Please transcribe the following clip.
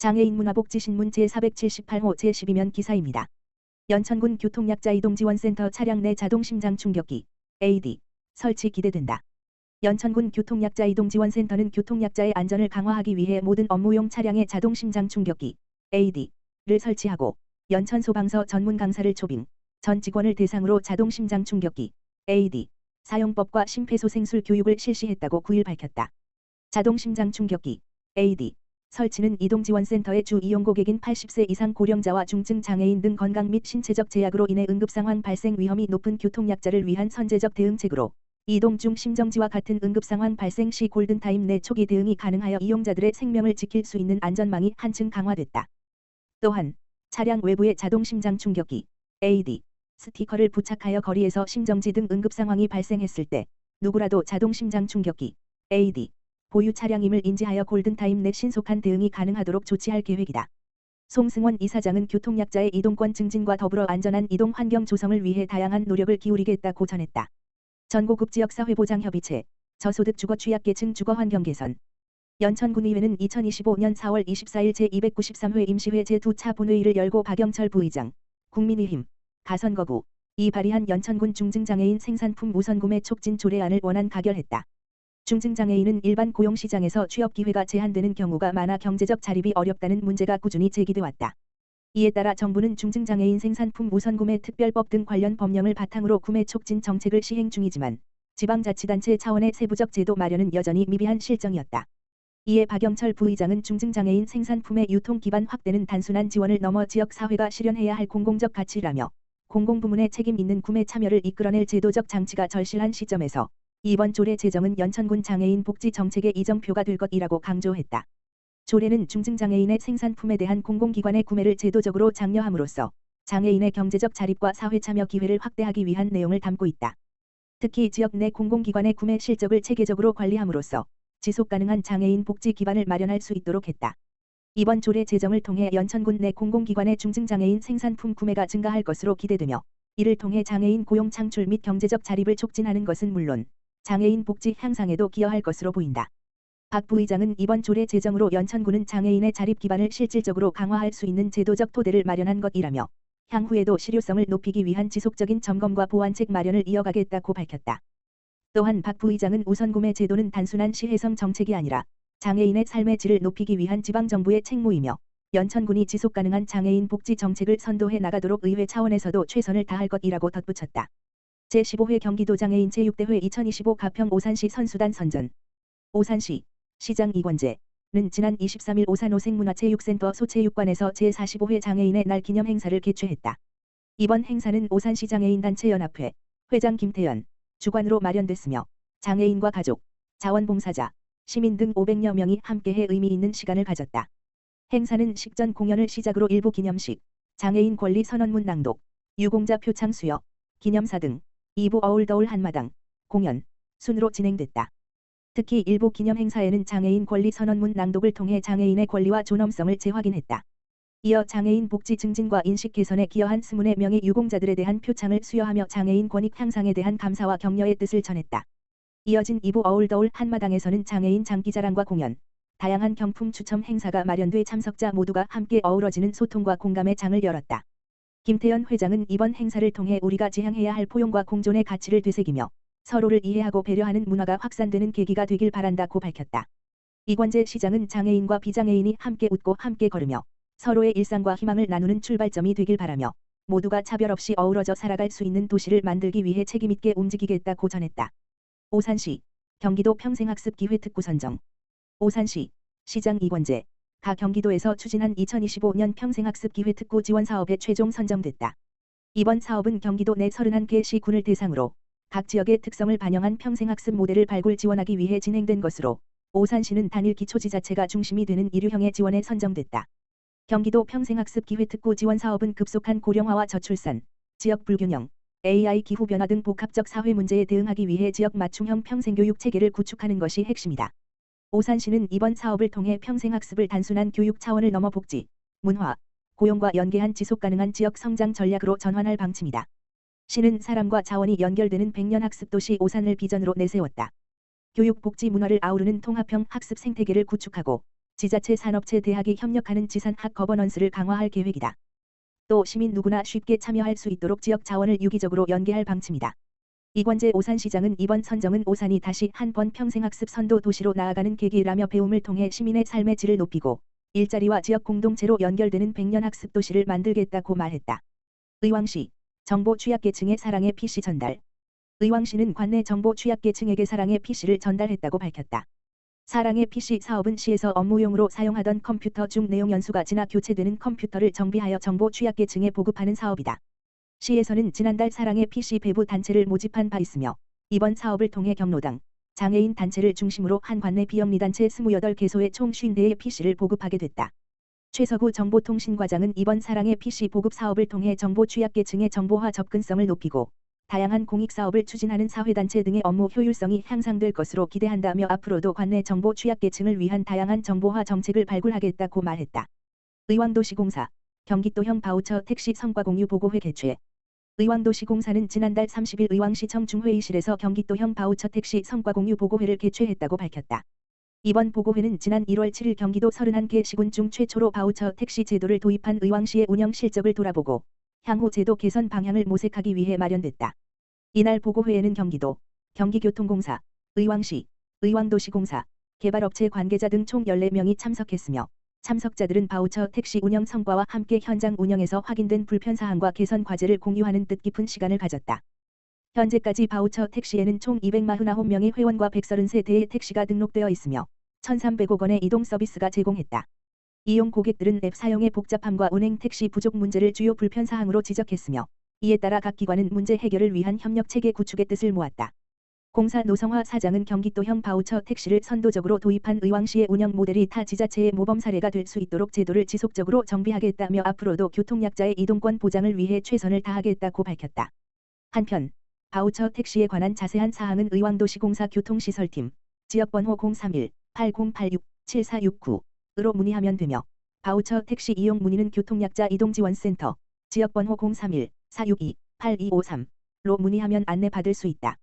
장애인 문화복지신문 제478호 제12면 기사입니다. 연천군 교통약자 이동지원센터 차량 내 자동심장 충격기 AED 설치 기대된다. 연천군 교통약자 이동지원센터는 교통약자의 안전을 강화하기 위해 모든 업무용 차량에 자동심장 충격기 AED를 설치하고 연천소방서 전문 강사를 초빙, 전 직원을 대상으로 자동심장 충격기 AED 사용법과 심폐소생술 교육을 실시했다고 9일 밝혔다. 자동심장 충격기 AED 설치는 이동지원센터의 주 이용 고객인 80세 이상 고령자와 중증 장애인 등 건강 및 신체적 제약으로 인해 응급상황 발생 위험이 높은 교통약자를 위한 선제적 대응책으로 이동 중 심정지와 같은 응급상황 발생 시 골든타임 내 초기 대응이 가능하여 이용자들의 생명을 지킬 수 있는 안전망이 한층 강화됐다. 또한 차량 외부에 자동심장 충격기 AED 스티커를 부착하여 거리에서 심정지 등 응급상황이 발생했을 때 누구라도 자동심장 충격기 AED 보유 차량임을 인지하여 골든타임 내 신속한 대응이 가능하도록 조치할 계획이다. 송승원 이사장은 교통약자의 이동권 증진과 더불어 안전한 이동 환경 조성을 위해 다양한 노력을 기울이겠다고 전했다. 전고급 지역사회보장협의체, 저소득 주거 취약계층 주거 환경 개선. 연천군의회는 2025년 4월 24일 제293회 임시회 제2차 본회의를 열고 박영철 부의장, 국민의힘, 가선거구, 이 발의한 연천군 중증장애인 생산품 우선구매 촉진 조례안을 원안 가결했다. 중증장애인은 일반 고용시장에서 취업 기회가 제한되는 경우가 많아 경제적 자립이 어렵다는 문제가 꾸준히 제기돼 왔다. 이에 따라 정부는 중증장애인 생산품 우선구매 특별법 등 관련 법령을 바탕으로 구매 촉진 정책을 시행 중이지만 지방자치단체 차원의 세부적 제도 마련은 여전히 미비한 실정이었다. 이에 박영철 부의장은 중증장애인 생산품의 유통 기반 확대는 단순한 지원을 넘어 지역사회가 실현해야 할 공공적 가치라며 공공부문의 책임 있는 구매 참여를 이끌어낼 제도적 장치가 절실한 시점에서 이번 조례 제정은 연천군 장애인 복지 정책의 이정표가 될 것이라고 강조했다. 조례는 중증장애인의 생산품에 대한 공공기관의 구매를 제도적으로 장려함으로써 장애인의 경제적 자립과 사회참여 기회를 확대하기 위한 내용을 담고 있다. 특히 지역 내 공공기관의 구매 실적을 체계적으로 관리함으로써 지속가능한 장애인 복지 기반을 마련할 수 있도록 했다. 이번 조례 제정을 통해 연천군 내 공공기관의 중증장애인 생산품 구매가 증가할 것으로 기대되며 이를 통해 장애인 고용 창출 및 경제적 자립을 촉진하는 것은 물론 장애인 복지 향상에도 기여할 것으로 보인다. 박 부의장은 이번 조례 제정으로 연천군은 장애인의 자립 기반을 실질적으로 강화할 수 있는 제도적 토대를 마련한 것이라며 향후에도 실효성을 높이기 위한 지속적인 점검과 보완책 마련을 이어가겠다고 밝혔다. 또한 박 부의장은 우선구매 제도는 단순한 시혜성 정책이 아니라 장애인의 삶의 질을 높이기 위한 지방정부의 책무이며 연천군이 지속가능한 장애인 복지 정책을 선도해 나가도록 의회 차원에서도 최선을 다할 것이라고 덧붙였다. 제15회 경기도 장애인 제6대회 2025 가평 오산시 선수단 선전. 오산시 시장 이권재는 지난 23일 오산 오색문화체육센터 소체육관에서 제45회 장애인의 날 기념 행사를 개최했다. 이번 행사는 오산시 장애인단체연합회 회장 김태연 주관으로 마련됐으며 장애인과 가족, 자원봉사자, 시민 등 500여 명이 함께해 의미 있는 시간을 가졌다. 행사는 식전 공연을 시작으로 일부 기념식, 장애인 권리 선언문 낭독, 유공자 표창 수여, 기념사 등 2부 어울더울 한마당 공연 순으로 진행됐다. 특히 일부 기념 행사에는 장애인 권리 선언문 낭독을 통해 장애인의 권리와 존엄성을 재확인했다. 이어 장애인 복지 증진과 인식 개선에 기여한 24명의 유공자들에 대한 표창을 수여하며 장애인 권익 향상에 대한 감사와 격려의 뜻을 전했다. 이어진 2부 어울더울 한마당에서는 장애인 장기자랑과 공연, 다양한 경품 추첨 행사가 마련돼 참석자 모두가 함께 어우러지는 소통과 공감의 장을 열었다. 김태연 회장은 이번 행사를 통해 우리가 지향해야 할 포용과 공존의 가치를 되새기며 서로를 이해하고 배려하는 문화가 확산되는 계기가 되길 바란다고 밝혔다. 이권재 시장은 장애인과 비장애인이 함께 웃고 함께 걸으며 서로의 일상과 희망을 나누는 출발점이 되길 바라며 모두가 차별 없이 어우러져 살아갈 수 있는 도시를 만들기 위해 책임있게 움직이겠다고 전했다. 오산시 경기도 평생학습기회 특구 선정. 오산시 시장 이권재 가 경기도에서 추진한 2025년 평생학습기회 특구 지원 사업에 최종 선정됐다. 이번 사업은 경기도 내 31개 시군을 대상으로 각 지역의 특성을 반영한 평생학습 모델을 발굴 지원하기 위해 진행된 것으로 오산시는 단일 기초지자체가 중심이 되는 일유형의 지원에 선정됐다. 경기도 평생학습 기회특구 지원 사업은 급속한 고령화와 저출산, 지역 불균형, AI 기후 변화 등 복합적 사회 문제에 대응하기 위해 지역 맞춤형 평생교육 체계를 구축하는 것이 핵심이다. 오산시는 이번 사업을 통해 평생학습을 단순한 교육 차원을 넘어 복지, 문화, 고용과 연계한 지속가능한 지역 성장 전략으로 전환할 방침이다. 시는 사람과 자원이 연결되는 100년 학습도시 오산을 비전으로 내세웠다. 교육, 복지, 문화를 아우르는 통합형 학습 생태계를 구축하고 지자체 산업체 대학이 협력하는 지산학 거버넌스를 강화할 계획이다. 또 시민 누구나 쉽게 참여할 수 있도록 지역 자원을 유기적으로 연계할 방침이다. 이권재 오산시장은 이번 선정은 오산이 다시 한 번 평생학습 선도 도시로 나아가는 계기라며 배움을 통해 시민의 삶의 질을 높이고 일자리와 지역 공동체로 연결되는 100년 학습 도시를 만들겠다고 말했다. 의왕시 정보 취약계층의 사랑의 PC 전달. 의왕시는 관내 정보 취약계층에게 사랑의 PC를 전달했다고 밝혔다. 사랑의 PC 사업은 시에서 업무용으로 사용하던 컴퓨터 중 내용 연수가 지나 교체되는 컴퓨터를 정비하여 정보 취약계층에 보급하는 사업이다. 시에서는 지난달 사랑의 PC 배부 단체를 모집한 바 있으며 이번 사업을 통해 경로당, 장애인 단체를 중심으로 한 관내 비영리단체 28개소에 총 50대의 PC를 보급하게 됐다. 최서구 정보통신과장은 이번 사랑의 PC 보급 사업을 통해 정보 취약계층의 정보화 접근성을 높이고 다양한 공익사업을 추진하는 사회단체 등의 업무 효율성이 향상될 것으로 기대한다며 앞으로도 관내 정보 취약계층을 위한 다양한 정보화 정책을 발굴하겠다고 말했다. 의왕도시공사 경기도형 바우처 택시 성과 공유 보고회 개최. 의왕도시공사는 지난달 30일 의왕시청 중회의실에서 경기도형 바우처 택시 성과 공유 보고회를 개최했다고 밝혔다. 이번 보고회는 지난 1월 7일 경기도 31개 시군 중 최초로 바우처 택시 제도를 도입한 의왕시의 운영 실적을 돌아보고 향후 제도 개선 방향을 모색하기 위해 마련됐다. 이날 보고회에는 경기도, 경기교통공사, 의왕시, 의왕도시공사, 개발업체 관계자 등 총 14명이 참석했으며 참석자들은 바우처 택시 운영 성과와 함께 현장 운영에서 확인된 불편사항과 개선 과제를 공유하는 뜻깊은 시간을 가졌다. 현재까지 바우처 택시에는 총 249명의 회원과 133대의 택시가 등록되어 있으며 1,300억 원의 이동 서비스가 제공했다. 이용 고객들은 앱 사용의 복잡함과 운행 택시 부족 문제를 주요 불편사항으로 지적했으며 이에 따라 각 기관은 문제 해결을 위한 협력체계 구축의 뜻을 모았다. 공사 노성화 사장은 경기도형 바우처 택시를 선도적으로 도입한 의왕시의 운영 모델이 타 지자체의 모범 사례가 될 수 있도록 제도를 지속적으로 정비하겠다며 앞으로도 교통약자의 이동권 보장을 위해 최선을 다하겠다고 밝혔다. 한편 바우처 택시에 관한 자세한 사항은 의왕도시공사 교통시설팀 지역번호 031-8086-7469으로 문의하면 되며 바우처 택시 이용 문의는 교통약자 이동지원센터 지역번호 031-462-8253로 문의하면 안내받을 수 있다.